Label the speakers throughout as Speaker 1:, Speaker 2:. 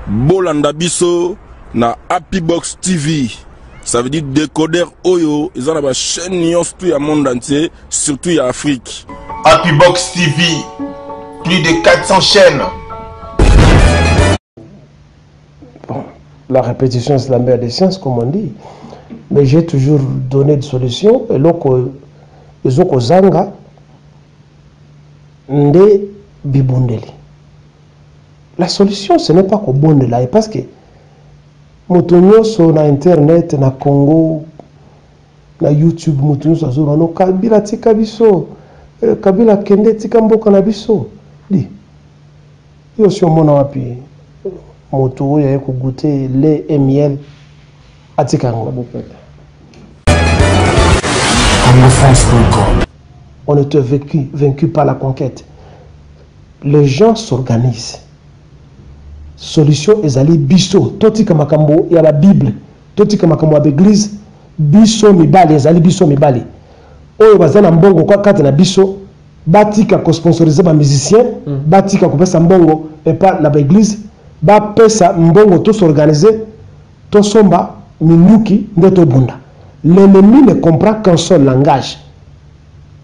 Speaker 1: Bolanda biso na Happy Box TV. Ça veut dire décodeur Oyo. Ils ont la chaîne Nyons tout le monde entier, surtout en Afrique.
Speaker 2: Happy Box TV, plus de 400 chaînes.
Speaker 3: Bon, la répétition c'est la mère des sciences, comme on dit. Mais j'ai toujours donné des solutions. Et donc, ils ont zanga nde bibundeli. La solution, ce n'est pas qu'au bon de là, parce que motonyo sur internet, na Congo, na YouTube, motonyo sur no kabila tika biso, kabila kende tika mboka na biso. Di, yo si omona wapi moto ya goûter lait et miel atika ngo. On était vaincu par la conquête. Les gens s'organisent. Solution ezali biso totika makambo ya la Bible totika makambo ya l'église biso mibali ezali biso mibali oyo bazana mbongo kwa kati na biso batika ko sponsoriser ba musiciens batika ko pesa mbongo epa na ba église ba pesa mbongo to s'organiser to somba minuki ndeto bunda. L'ennemi ne comprend qu'un seul langage.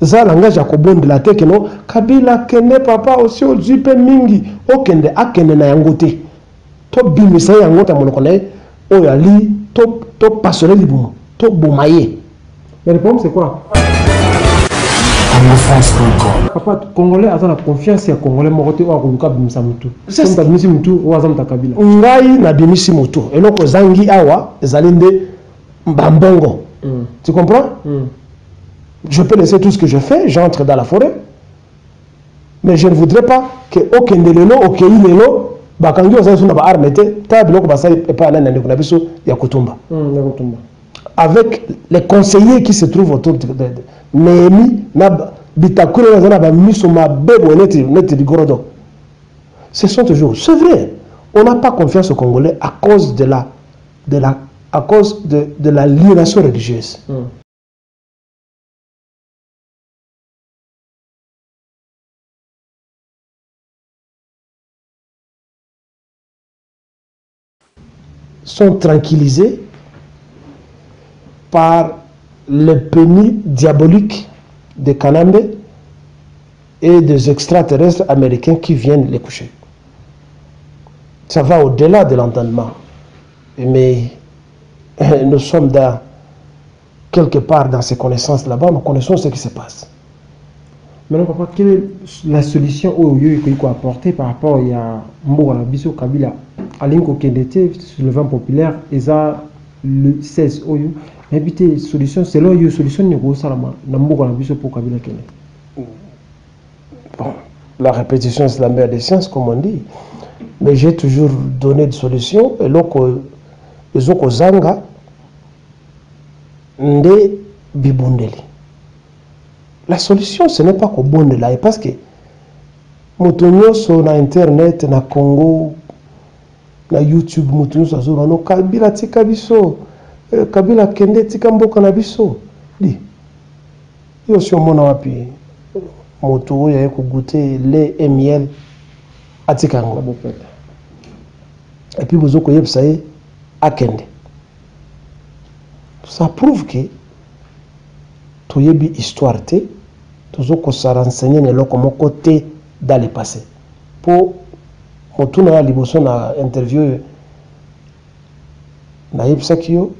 Speaker 3: Ça langage ya ko bonde la teke no kabila kene papa aussi ozipe mingi okende akende na yangote to bimisa yangota monoko na oyo ali to passer libumo to bomaye. Mais le problème c'est quoi? Papa congolais a la confiance ya congolais mokote wa kuluka bimisa mutu c'est ça bimisi mutu wa zamta kabila ngai na bimisi mutu eloko zangi awa ezalinde mbambongo. Tu comprends? Je peux laisser tout ce que je fais, j'entre dans la forêt. Mais je ne voudrais pas que aucun de l'élo, aucun de l'élo, bakangi osa suna ba armete, tablo ko basa et pas l'un de biso ya Kutumba. Avec les conseillers qui se trouvent autour de Néhémie, na bitakure na ba miso ma bebo net du gorodo. Ce sont toujours, c'est vrai. On n'a pas confiance aux Congolais à cause de l'aliénation religieuse. Sont tranquillisés par le pénis diabolique de Kanambe et des extraterrestres américains qui viennent les coucher. Ça va au-delà de l'entendement. Mais nous sommes quelque part dans ces connaissances là-bas, nous connaissons ce qui se passe.
Speaker 4: Maintenant, papa, quelle est la solution au lieu qu'il faut apporter par rapport à Mbora Biso Kabila Alinko Kendete sur le vent populaire et ça le 16 au lieu. Mais puis solution, c'est là où solution n'est pas ça là Mbora Biso pour Kabila Kende.
Speaker 3: Bon, la répétition c'est la mère des sciences, comme on dit. Mais j'ai toujours donné des solutions et donc ils ont zanga nde bibundeli. La solution, ce n'est pas qu'au bon de là, parce que motonyo sur internet, na Congo, na YouTube, motonyo sur no kabila tika biso, kabila kende tika mboka na biso. Di, yo si omona wapi moto ya goûter lait et miel atika ngo. Et puis vous avez ça akende. Ça prouve que toyebi histoire te tozo ko sa renseigner ne loko moko te dans le passé pour motuna ya liboso na interview na yebsakio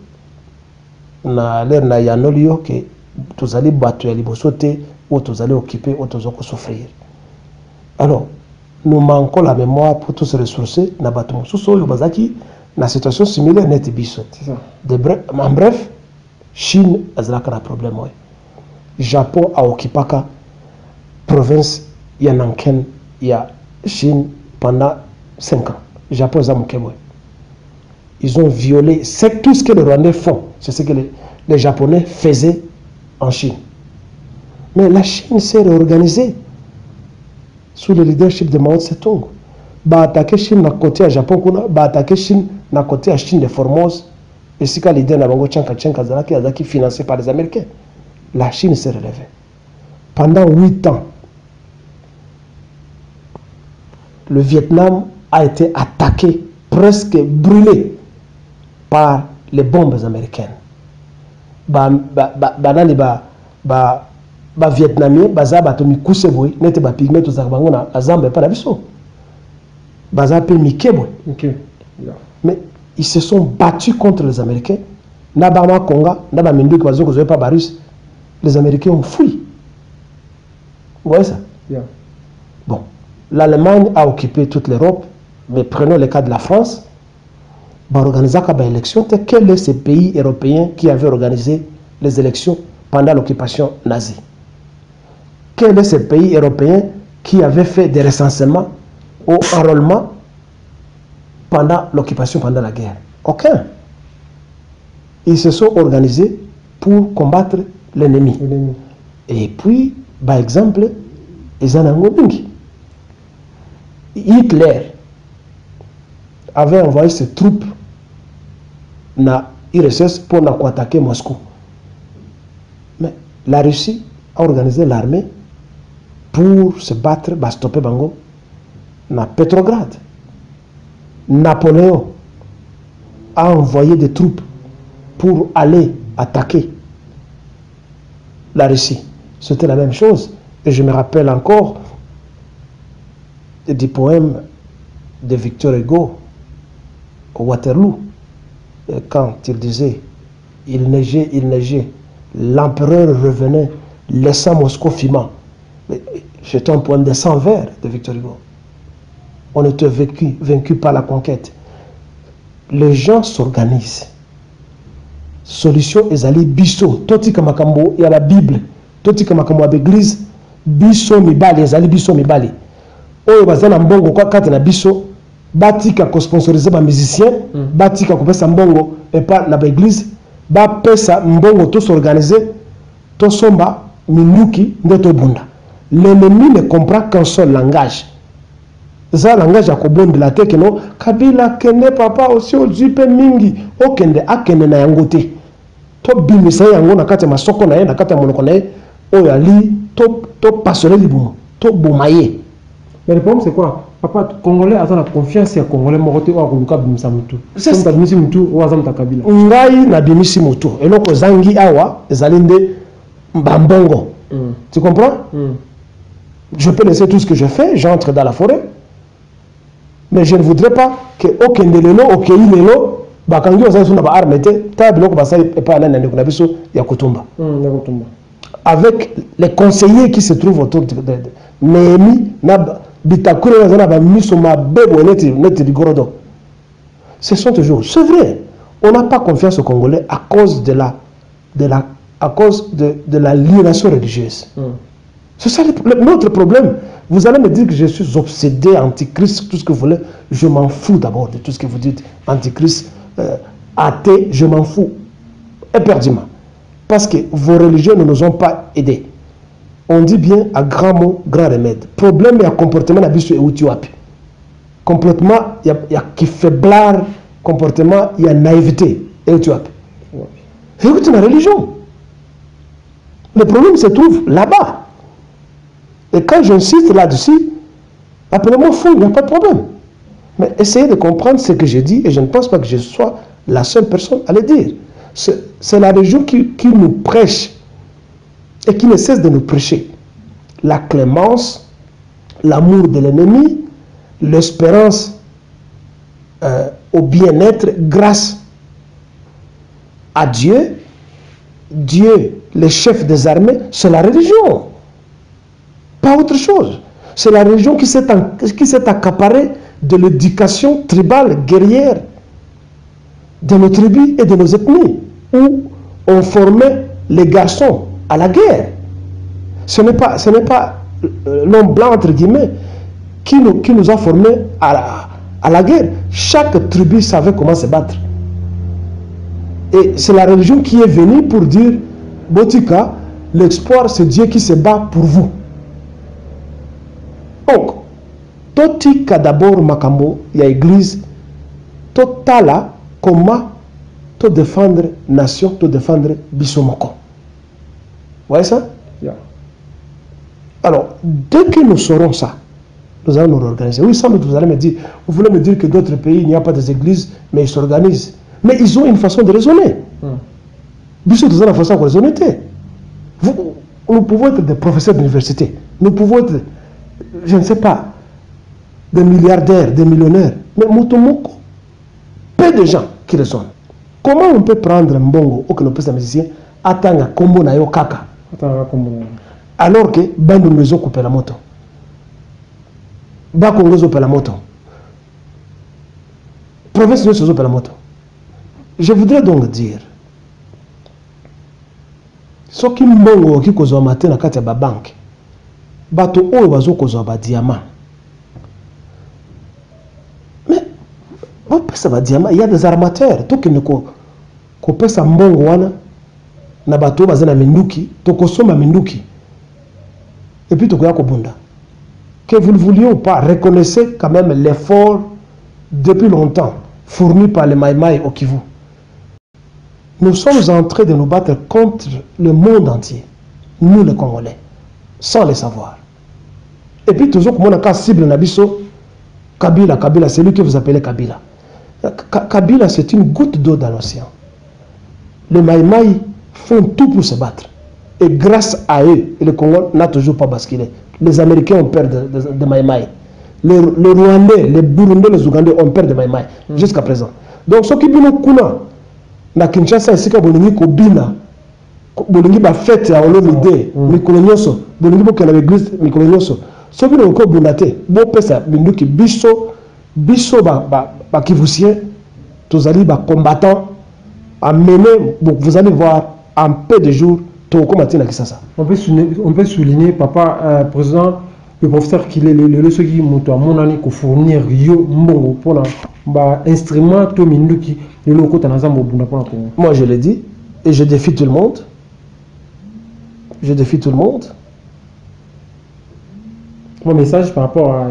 Speaker 3: na l'air na yanolio que tozali bato ya liboso te ou tozali occupé ou tozo ko souffrir. Alors nous manquons la mémoire pour tous se ressourcer na bato mosusu oyo bazaki na situation similaire net biso. C'est ça. En bref, Chine azalaka na problème ouais. Japon a occupé la province Yananken, il y a Chine pendant 5 ans. Japon a occupé. Ils ont violé. C'est tout ce que les Rwandais font. C'est ce que les Japonais faisaient en Chine. Mais la Chine s'est réorganisée sous le leadership de Mao Tse-tung. Ba attaquer Chine na côté à Japon kuna, ba attaquer Chine na côté à Chine de Formose. Et si ka leader na bango Chiang Kai-shek financé par les Américains. La Chine s'est relevée. Pendant 8 ans, le Vietnam a été attaqué presque brûlés par les bombes américaines. Vietnamiens, baza batomi kuseboy, nete ba pigme to zakbango na azamba pa na biso. Baza pe mikeboy. Mais ils se sont battus contre les Américains. Nabama Konga, Naba Mindu qui bazo pas Barus. Les Américains ont fui. Vous voyez ça? Bon, l'Allemagne a occupé toute l'Europe, mais prenons le cas de la France. Organiser une élection, quel est ce pays européen qui avait organisé les élections pendant l'occupation nazie? Quel est ce pays européen qui avait fait des recensements au enrôlement pendant l'occupation, pendant la guerre? Aucun. Ils se sont organisés pour combattre l'ennemi. Et puis, par exemple, Hitler avait envoyé ses troupes na IRSS pour attaquer Moscou. Mais la Russie a organisé l'armée pour se battre, stopper Bango, na Petrograd. Napoléon a envoyé des troupes pour aller attaquer la Russie. C'était la même chose. Et je me rappelle encore du poème de Victor Hugo au Waterloo, quand il disait il neigeait, l'empereur revenait, laissant Moscou fumant. C'est un poème de 100 vers de Victor Hugo. On était vaincu par la conquête. Les gens s'organisent. Solution ezali biso. Toti kamakambo, il y a la Bible. Toti kamakambo à l'église. Biso mibali, ezali biso mibali. Oyo bazana mbongo kwa kati na biso. Batika ko sponsoriser ba musicien. Batika ko pesa mbongo et pas na l'église. Ba pesa mbongo to s'organiser. To somba minuki ndeto bunda. L'ennemi ne comprend qu'un seul langage. Ça langage à kobonde la teke no kabila kene papa aussi ojipe mingi okende akene na yangote to bimisa yango na kati masoko na ye na kati monoko na ye oyali to passer libumu to bomaye.
Speaker 4: Mais le problème c'est quoi? Papa congolais a la confiance ya congolais mokote o akoluka bimisa mutu. C'est bimisi mutu o azamta kabila.
Speaker 3: Ngai na bimisi mutu eloko zangi awa ezalinde mbambongo. Tu comprends? Je peux laisser tout ce que je fais, j'entre dans la forêt. Mais je ne voudrais pas que aucun de lelo, aucun lelo, bakangi osa suna ba armete, ta biloko ba sai pas na ndeko na biso ya Kutumba. Avec les conseillers qui se trouvent autour de Néhémie, na bitakure na ba miso ma bebo neti digorodo. Ce sont toujours, c'est vrai. On n'a pas confiance aux Congolais à cause de l'aliénation religieuse. C'est ça notre problème. Vous allez me dire que je suis obsédé, antichrist, tout ce que vous voulez. Je m'en fous d'abord de tout ce que vous dites. Antichrist, athée, je m'en fous. Éperdument. Parce que vos religions ne nous ont pas aidés. On dit bien à grand mot, grand remède. Problème, il y a comportement d'abus et outioapi. Complètement, il y a qui faiblard, comportement, il y a naïveté et outioapi. Écoutez la religion. Le problème se trouve là-bas. Et quand j'insiste là-dessus, appelez-moi fou, il n'y a pas de problème. Mais essayez de comprendre ce que j'ai dit, et je ne pense pas que je sois la seule personne à le dire. C'est la religion qui nous prêche, et qui ne cesse de nous prêcher. La clémence, l'amour de l'ennemi, l'espérance au bien-être grâce à Dieu. Dieu, le chef des armées, c'est la religion. Pas autre chose. C'est la religion qui s'est accaparée de l'éducation tribale, guerrière, de nos tribus et de nos ethnies, où on formait les garçons à la guerre. Ce n'est pas l'homme blanc, entre guillemets, qui nous a formés à la guerre. Chaque tribu savait comment se battre. Et c'est la religion qui est venue pour dire, Botika, l'espoir c'est Dieu qui se bat pour vous. Donc, totika d'abord makambo, il y a église, totala, comment te défendre nation, te défendre bisomoko. Vous voyez ça?
Speaker 4: Yeah.
Speaker 3: Alors, dès que nous saurons ça, nous allons nous organiser. Oui, sans doute, vous allez me dire, vous voulez me dire que d'autres pays, il n'y a pas des églises, mais ils s'organisent. Mais ils ont une façon de raisonner. Bisous, nous avons la façon de raisonner. Nous pouvons être des professeurs d'université. Nous pouvons être, je ne sais pas, des milliardaires, des millionnaires. Mais Motomoko, peu de gens qui raisonnent. Comment on peut prendre un bongo ou que nous puissions musiciens attendre combo na yo kaka alors que bando nous ont coupé la moto, ba Congo ont la moto, province nous ont la moto. Je voudrais donc dire, ce qui mbongo qui cause matin na kati ya ba banque, bato oyo bazo cause ba diamant. Ça va dire, il y a des armateurs, tout qui ne peut pas mbongo wana na bato bazana minduki, to kosoma minduki. Et puis to koya kobunda. Que vous le vouliez ou pas, reconnaissez quand même l'effort depuis longtemps fourni par les Maïmaï au Kivu. Nous sommes en train de nous battre contre le monde entier, nous les Congolais, sans le savoir. Et puis toujours comme on a qu'à cible Nabiso, Kabila, c'est lui que vous appelez Kabila. Kabila, c'est une goutte d'eau dans l'océan. Les Maïmaï font tout pour se battre. Et grâce à eux, le Congo n'a toujours pas basculé. Les Américains ont peur de Maïmaï. Les Rwandais, les Burundais, les Ougandais ont peur de Maïmaï jusqu'à présent. Donc, ce qui est kuna na Kinshasa, c'est que Bolingi Kobina, Bolingi ba fête à Olomide, Mikolonyoso, Bolingi Boka na l'église Mikolonyoso. Ce qui est encore bunate, bon pesa binduki biso ba kivusien, tous allez ba combattants à mener, vous allez voir en peu de jours tout comme Matina Kisasa. On peut souligner, papa, président, le professeur qu'il est le ce qui monte à mon année pour fournir yo mbongo pour la instrument to minduki le loko tanazambo bunda pour la Congo. Moi je le dis et je défie tout le monde. Je défie tout le monde. Mon message par rapport à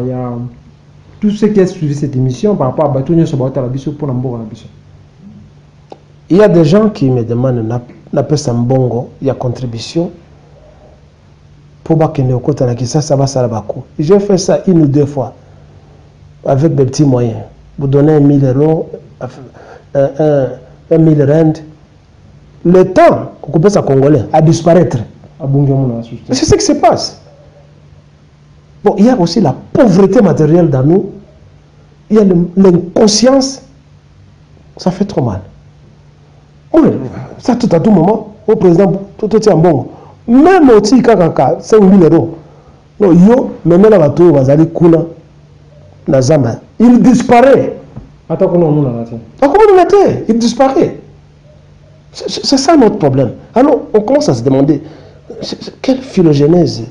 Speaker 3: tout ce qui a suivi cette émission par rapport à Batonio Sobata la biso pour l'ambo la biso. Il y a des gens qui me demandent n'appelle ça mbongo, il y a contribution pour que ça va ça j'ai fait ça une ou deux fois avec des petits moyens. Vous donnez 1000 euros, 1000 rand. Le temps qu'on peut ça congolais à disparaître. C'est ce qui se passe. Bon, il y a aussi la pauvreté matérielle dans nous. Il y a l'inconscience. Ça fait trop mal. Oui, ça tout à tout moment, au président, tout est en bon. Même aussi, quand 5 000 euros, non, yo, même là, bateau, bazali kuna, nazama, il disparaît. Attends, comment on a été? Il disparaît. C'est ça notre problème. Alors, on commence à se demander, quelle phylogénèse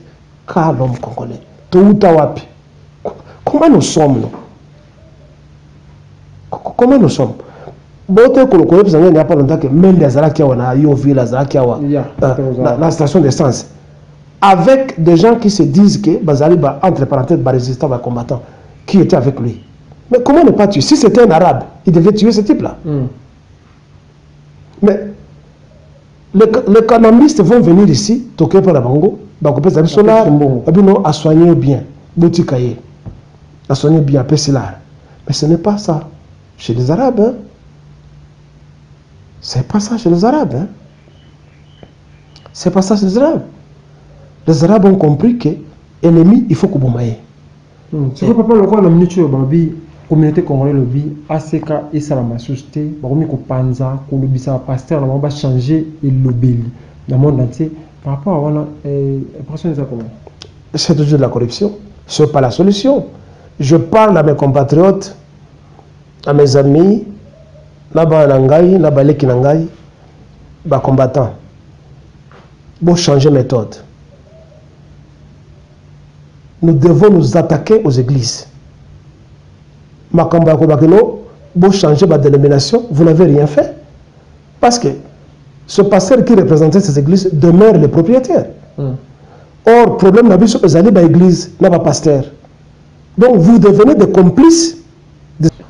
Speaker 3: qu'a l'homme congolais? Comment nous sommes, nous? Comment nous sommes? Bote kolokolo il n'y a pas longtemps que même les Azarakia wana yo ville Azarakia la station d'essence avec des gens qui se disent que bazali ba entre parenthèses ba résistant ba combattant qui était avec lui. Mais comment ne pas tuer? Si c'était un arabe, il devait tuer ce type-là. Mais les canambistes vont venir ici, toquer par la bango, ba couper sa solar, abino à soigner bien, botikaye. À soigner bien pesilar. Mais ce n'est pas ça chez les arabes. Hein? C'est pas ça chez les Arabes. Hein? C'est pas ça chez les Arabes. Les Arabes ont compris que l'ennemi, il faut que vous maillez. C'est que papa, le roi, la minute, la communauté congolaise, le bi, ACK et Salama Société, baromi ko panza, ko le bisa pasteur, on va changer et l'obéli dans le monde entier. Par rapport à l'impression de ça comment? C'est toujours de la corruption. Ce n'est pas la solution. Je parle à mes compatriotes, à mes amis, là-bas nangai, là-bas les kinangai, bah combattants. Bon changer méthode. Nous devons nous attaquer aux églises. Makamba Kobakeno, bon changer ma dénomination, vous n'avez rien fait. Parce que ce pasteur qui représentait ces églises demeure le propriétaire. Or, problème n'a pas été dans l'église, n'a pas pasteur. Donc vous devenez des complices.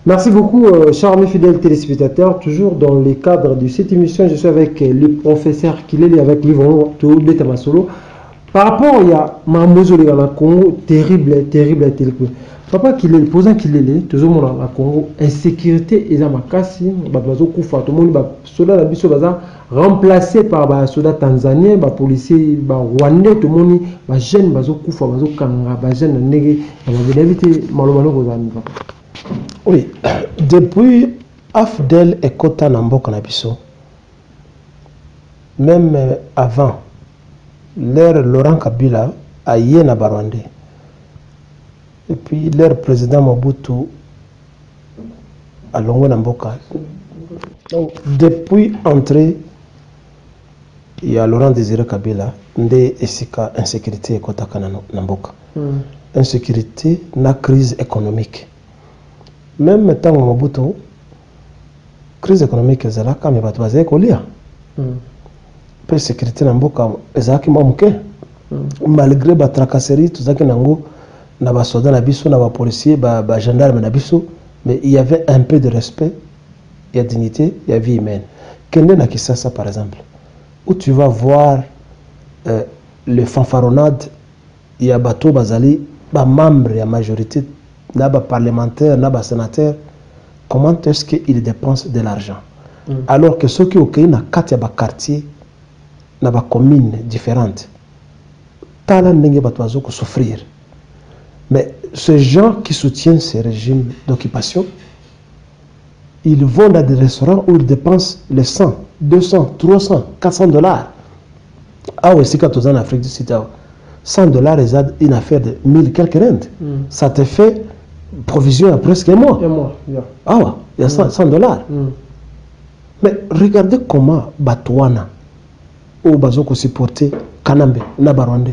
Speaker 3: Merci beaucoup, chers mes fidèles téléspectateurs. Toujours dans le cadre de cette émission, je suis avec le professeur Kileli, avec Yvon Toubé Tamasolo,
Speaker 4: par rapport à Mamozo le Congo terrible papa qu'il est posant qu'il est toujours mon la Congo insécurité et ma casse bazo kufa tout le monde ba soldat la biso baza remplacé par ba soldat tanzanien ba policier ba rwandais tout le monde ba jeune bazo kufa bazo kanga ba jeune ndenge ba éviter malobano kozani papa.
Speaker 3: Oui, depuis Afdel et Kota Namboka na biso, même avant l'ère Laurent Kabila a Yéna Barwande et puis l'ère président Mobutu à Longo Namboka. Donc depuis entrée il y a Laurent Désiré Kabila ndé esika insécurité et Kota Namboka. Insécurité na crise économique. Même tant que Mobutu crise économique ezalaka mais bato bazali kolia. Pe sécurité na mboka ezalaki moke malgré ba tracasserie tozaki nango na ba soldats na biso na ba policiers ba gendarmes na biso, mais il y avait un peu de respect, il y a dignité, il y a vie humaine. Kende na Kisasa par exemple, où tu vas voir le fanfaronnade, il y a bateau bazali ba membre ya majorité na ba parlementaire na ba sénateur, comment est-ce qu'ils dépensent de l'argent alors que ceux qui ont créé na kati ya ba quartier na ba communes différentes tala ndenge bato bazo ko souffrir. Mais ces gens qui soutiennent ces régimes d'occupation, ils vont dans des restaurants où ils dépensent les 100, 200, 300, 400 $. Ah oui, c'est quand on est en Afrique du Sud, $100 est une affaire de 1000 quelques rentes. Ça te fait provision à presque un mois. Ah ouais, il y a $100. Mais regardez comment Batouana, ou Bazoko supporter Kanambe, Nabarwande,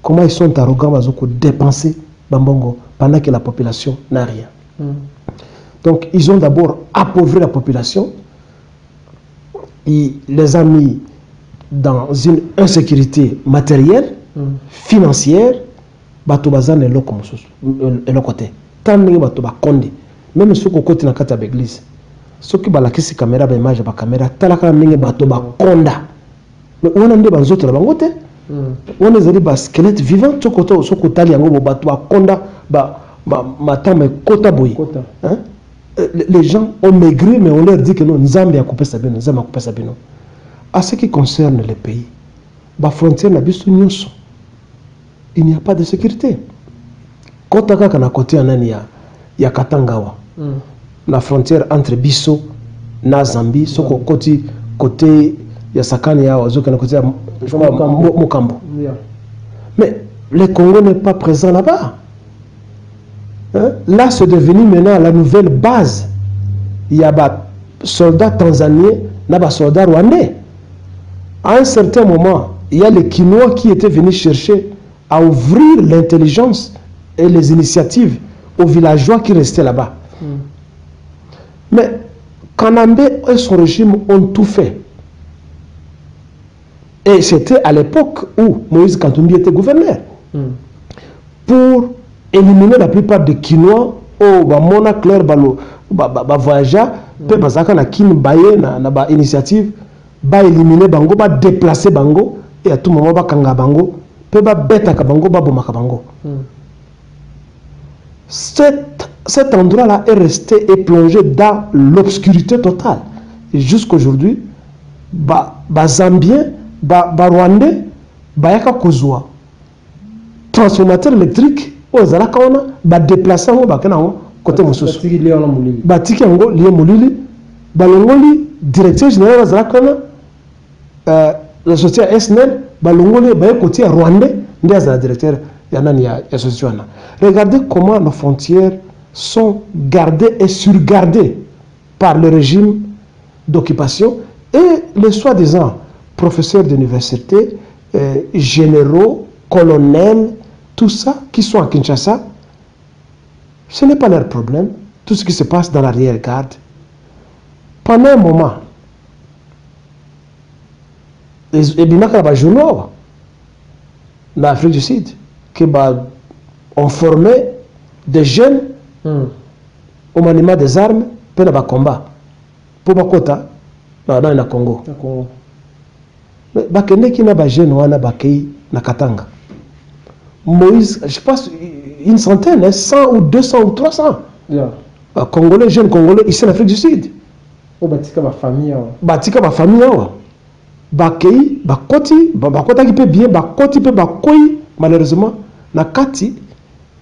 Speaker 3: comment ils sont arrogants Bazoko dépenser Bambongo pendant que la population n'a rien. Donc ils ont d'abord appauvri la population, ils les ont mis dans une insécurité matérielle, financière, bato bazan et le côté. Tant que bato ba kondi, même ceux qui côté na kata l'église, ceux qui balakisi caméra ba image ba caméra, talaka mingi bato ba konda. Mais on a des banzoto la bangote, on a des squelettes vivants, ceux qui tali yango bato ba konda ba matama kota boy. Les gens ont maigri, mais on leur dit que non, Nzambe a coupé sa bino, Nzambe a coupé sa bino. À ce qui concerne les pays, la frontière n'a pas il n'y a pas de sécurité. Quand on a côté il y a Katangawa, la frontière entre Bisso et Zambie, côté il y a Sakani, côté Mukambo. Mais le Congo n'est pas présent là-bas. Là, c'est devenu maintenant la nouvelle base. Il y a des soldats tanzaniens, il y a des soldats rwandais. À un certain moment, il y a les Kinois qui étaient venus chercher à ouvrir l'intelligence et les initiatives aux villageois qui restaient là-bas. Mais Kanambe et son régime ont tout fait. Et c'était à l'époque où Moïse Katumbi était gouverneur. Pour éliminer la plupart des Kinois, Mona Claire Balo, voyageurs, peu bazaka na kin baye na ba initiative, ba éliminer bango, ba déplacer bango, et à tout moment ba kanga bango, peu ba beta ka bango, ba bomaka bango. Cet endroit-là est resté et plongé dans l'obscurité totale. Et jusqu'aujourd'hui, ba Zambien, ba Rwandais, ba yaka kozwa transformateur électrique. Ils ont déplacé côté Moussous. Batiki Ango, lié Moulili, Balongoli, directeur général la société SNL, Balongoli, côté Rwandais, la directeur association. Regardez comment nos frontières sont gardées et surgardées par le régime d'occupation et les soi-disant professeurs d'université, généraux, colonels, tout ça, qui sont à Kinshasa, ce n'est pas leur problème. Tout ce qui se passe dans l'arrière-garde. Pendant un moment, les Binaka journaux en Afrique du Sud qui ont formé des jeunes au maniement des armes pour le combat. Pour le Kota, dans le Congo. Mais bakende qui n'a pas jeune wana bakei na Katanga. Moïse, je pense, une centaine, 100 ou 200 ou 300.
Speaker 4: Yeah.
Speaker 3: Congolais, jeunes Congolais, ici en Afrique du Sud.
Speaker 4: Oh, batika ma famille.
Speaker 3: Batika ma famille. Bakei, bakoti, bakota qui peut bien, bakoti peut bakoi. Malheureusement, na kati,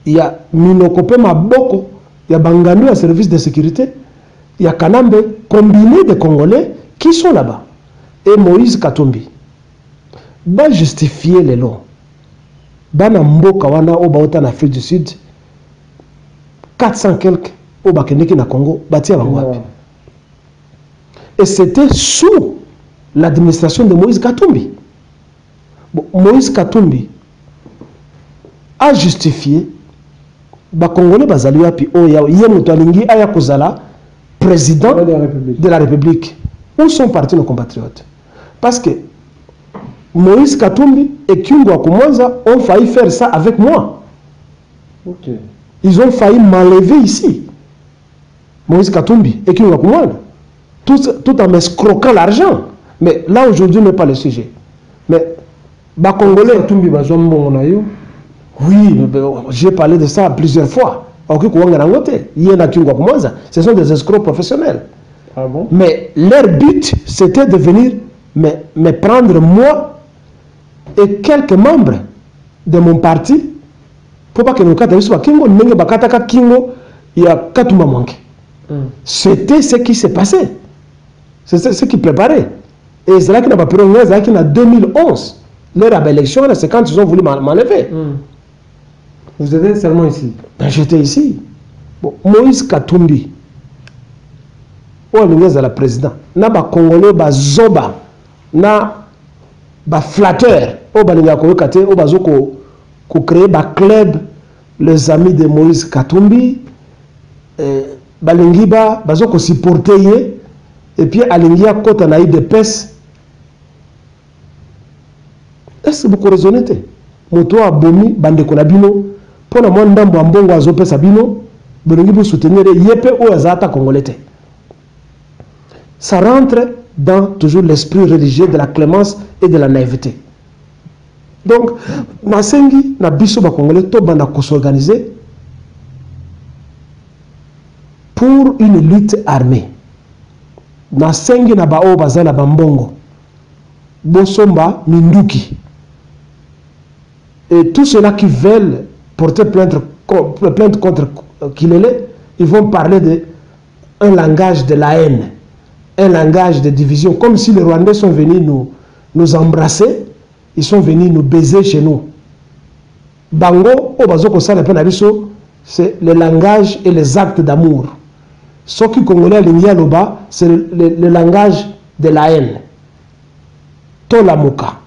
Speaker 3: il y a Minokope Maboko, il y a Bangandu à service de sécurité, il y a Kanambe, combiné de Congolais qui sont là-bas. Et Moïse Katumbi. Va justifier les lois. Bana mboka wana o baota en Afrique du Sud 400 quelques au Bakeneki na Congo batia bango. Et c'était sous l'administration de Moïse Katumbi. Bon, Moïse Katumbi a justifié ba Congolais bazali wapi oya yemuto alingi aya kozala président de la République. Où sont partis nos compatriotes? Parce que Moïse Katumbi et Kyungo Akumwanza ont failli faire ça avec moi.
Speaker 4: Okay.
Speaker 3: Ils ont failli m'enlever ici. Moïse Katumbi et Kyungo Akumwanza. Tout en m'escroquant l'argent. Mais là, aujourd'hui, n'est pas le sujet. Mais, bah, Congolais.
Speaker 4: Katumbi,
Speaker 3: oui, j'ai parlé de ça plusieurs fois. Ce sont des escrocs professionnels.
Speaker 4: Ah bon?
Speaker 3: Mais leur but, c'était de venir me prendre moi et quelques membres de mon parti pour pas que nous cataloguions Kingo n'enge bakataka Kingo il y a Katuma manqué. C'était ce qui s'est passé. C'est ce qui préparait. Et c'est là qu'il n'a pas pu revenir, c'est là qu'il a 2011. Leur élection, c'est quand ils ont voulu m'enlever.
Speaker 4: Vous étiez seulement ici?
Speaker 3: Ben, j'étais ici. Bon, Moïse Katumbi. Où est le président? Na ba Congolais ba zoba na ba flatteur au balinga ko kate au bazoko ko créer ba club les amis de Moïse Katumbi balingi ba bazoko supporter et puis alingia kota na de pes. Est-ce que vous raisonnez? Moto a bomi bande ko na bino pona mo ndambo ambongo azopesa bino balingi bu soutenir yepe o azata congolais. Ça rentre dans toujours l'esprit religieux de la clémence et de la naïveté. Donc, Nasengi, na biso ba Congolais, to banda ko s'organiser pour une lutte armée. Nasengi na bao bazala bambongo, bosomba minduki. Et tous ceux-là qui veulent porter plainte contre Kilele, ils vont parler de un langage de la haine. Un langage de division, comme si les Rwandais sont venus nous embrasser, ils sont venus nous baiser chez nous. Bango, c'est le langage et les actes d'amour. Ce qui congolais l'Indialoba, c'est le langage de la haine. Tolamuka.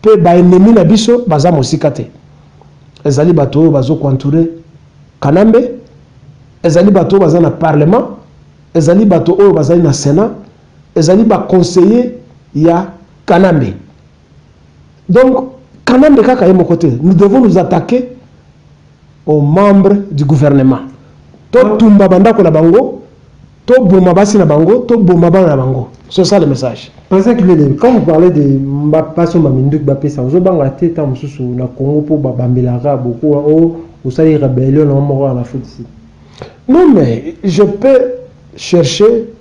Speaker 3: Pe ba ennemi na biso baza mosikate. Ezali bato bazo entouré Kanambe, ezali bato baza na parlement. Ezali bato oyo bazali na Sénat, ezali ba conseiller ya Kanambe. Donc Kanambe kaka ye côté, nous devons nous attaquer aux membres du gouvernement. To tumba banda ko na bango, to boma basi na bango, to boma bana na bango. C'est ça le message.
Speaker 4: Quand vous parlez de Mbapaso Maminduk Mbappé, ça vous a été tant mususu na Congo pour bambelara beaucoup au sali rébellion na mort en Afrique ici.
Speaker 3: Non mais je peux chercher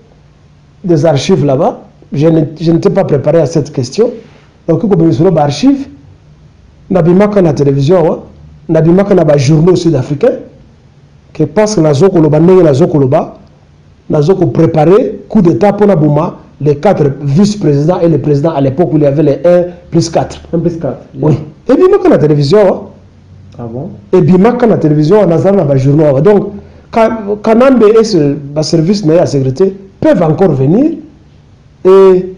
Speaker 3: des archives là-bas. Je n'étais pas préparé à cette question. Donc, comme je suis archives, nabimaka na télévision, nabimaka na ba journaux sud-africains, que parce que nazo koloba ndenge nazo koloba, nazo ko préparer coup d'état pour la Bouma, les 4 vice-présidents et le président à l'époque où il y avait les 1+4.
Speaker 4: 1+4.
Speaker 3: Oui. Et bimaka na télévision.
Speaker 4: Ah bon? Et
Speaker 3: bimaka na télévision, nazo na ba journaux. Donc Kanambe et ce service de la sécurité peuvent encore venir et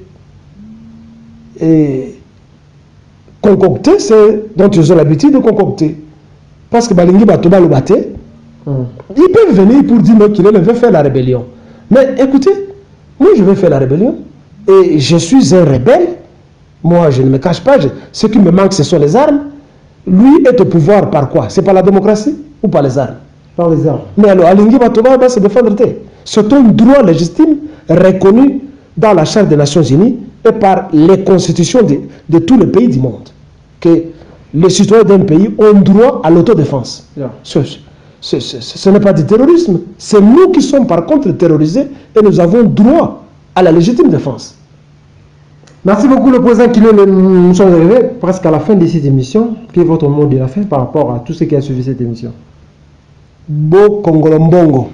Speaker 3: concocter ce dont ils ont l'habitude de concocter. Parce que Balingi Batoba le battait, ils peuvent venir pour dire qu'il veut faire la rébellion. Mais écoutez, moi je vais faire la rébellion et je suis un rebelle. Moi je ne me cache pas, ce qui me manque ce sont les armes. Lui est au pouvoir par quoi? C'est par la démocratie ou par les armes?
Speaker 4: Par les armes.
Speaker 3: Mais alors, Alingi Batoba va se défendre. C'est un droit légitime reconnu dans la Charte des Nations Unies et par les constitutions de tous les pays du monde. Que les citoyens d'un pays ont droit à l'autodéfense.
Speaker 4: Yeah.
Speaker 3: Ce n'est pas du terrorisme. C'est nous qui sommes par contre terrorisés et nous avons droit à la légitime défense.
Speaker 4: Merci beaucoup le président Kilé. Nous sommes arrivés presque à la fin de cette émission. Quel est votre mot de la fin par rapport à tout ce qui a suivi cette émission?
Speaker 3: Bo Kongolombongo,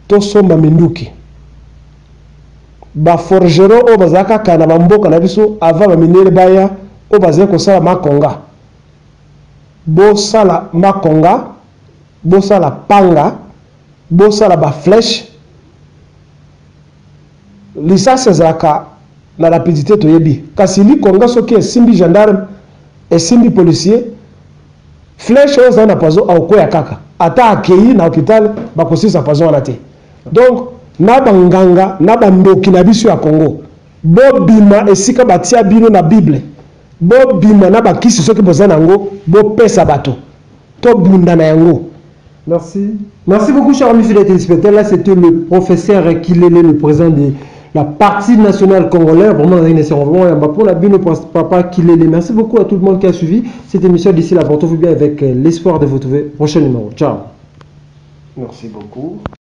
Speaker 3: Tosomba Minduki, Ba forgero o bazaka kana bamboka na biso ava ba minere baya o bazaka kosala makonga. Bo sala makonga, bo sala panga, bo sala ba flèche. Lisasi ezaka na rapidité toyebi. Kasi li konga soki esimbi gendarme, esimbi policier, flèche oyo na pazo akoya kaka. Ata akei na hôpital bakosisa pazo wana te. Donc na banganga na bandoki na biso ya Congo. Bo bima esika batia bino na Bible. Bo bima na bakisi soki bozana ngo, bo pesa bato. To bunda na yango.
Speaker 4: Merci. Merci beaucoup, cher ami fidèle téléspectateur. Là, c'était le professeur Kilele, le président de la partie nationale congolaise. Vraiment, pour la bine papa Kilele. Merci beaucoup à tout le monde qui a suivi cette émission d'ici là. Portez-vous bien avec l'espoir de vous trouver. Prochain numéro. Ciao.
Speaker 3: Merci beaucoup.